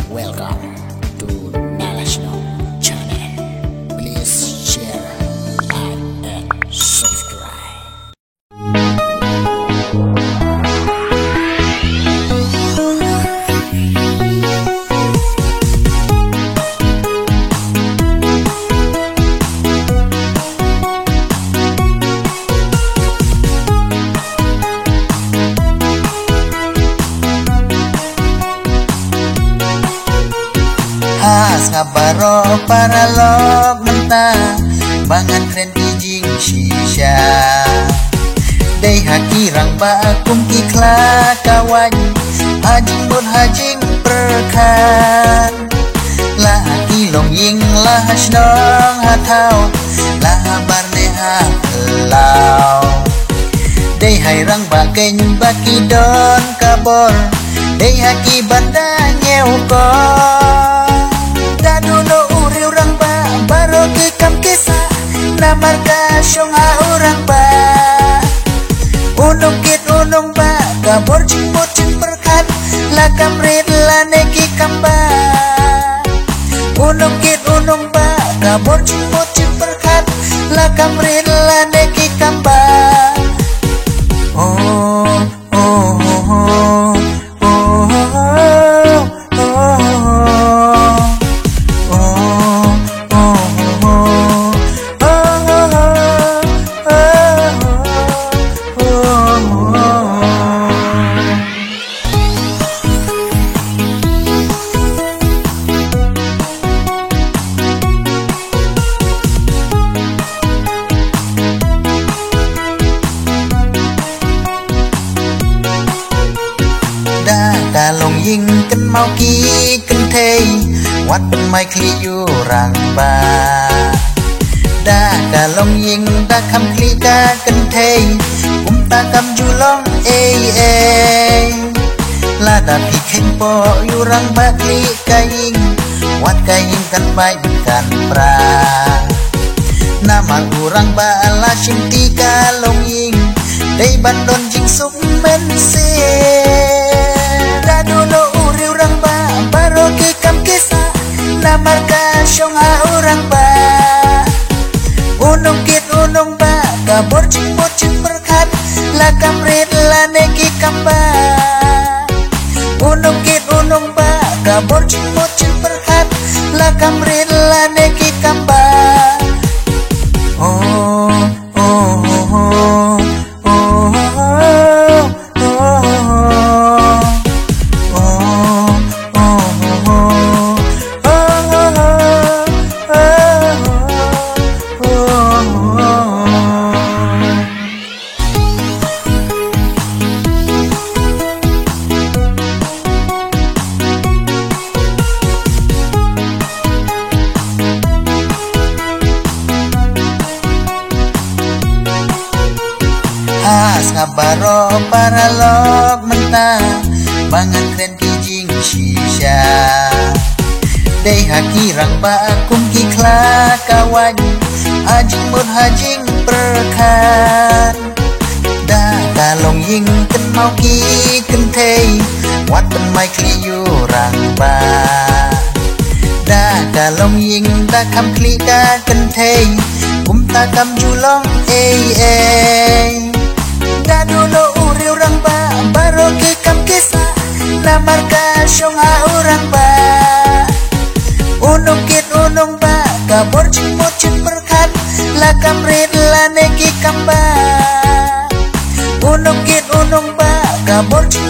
Welcome to National Channel. Please share, like, and subscribe. Ngabaro para log menta bangan kren kijing shisha dei hakirang ba akum kikla kawan hajing bon hajing perkan la ilong ying la hasnong hatau la barne ha lau dei hairang ba keny bakidon kabor dei haki banda nyeu ko Dadulo uri orang ba baro kikam kisa namarga syong ha orang ba unong kit unong ba kabor cing bocing perkat lakam red lane kikam ba unong kit unong ba kabor cing bocing perkat lakam red lane kikam ba oh oh oh oh Kalong ying ken mau ki ken thei wat pen mai kli yu rang ba da kalong ying da kham kli ka ken thei ta kam ju long la da pi khen po yu rang ba kli ka ying wat ka ying kan bai kan pra nama urang ba la shinti kalong ying dei bandon jing suk men se Dadulo uri orang ba baro kikam kisa namarga syong ha orang ba unong kit unong ba kabor cing bocing perkat lakam red lane kikam ba unong kit unong ba kabor cing bocing perkat lakam red lane kikam ba oh oh oh oh Ngabaro para log menta bangan kren kijing shisha dei hakirang ba akum kikla kawan hajing bon hajing perkan da kalong ying ken mau ki ken thei wat pen mai kli yu rang ba da kalong ying da kham kli ka ken thei ta kam ju long Dadulo uri orang ba baro kikam kisa namarga syong ha orang ba unong kit unong ba kabor cing bocing perkat lakam red lane kikam ba unong kit unong ba kabor cing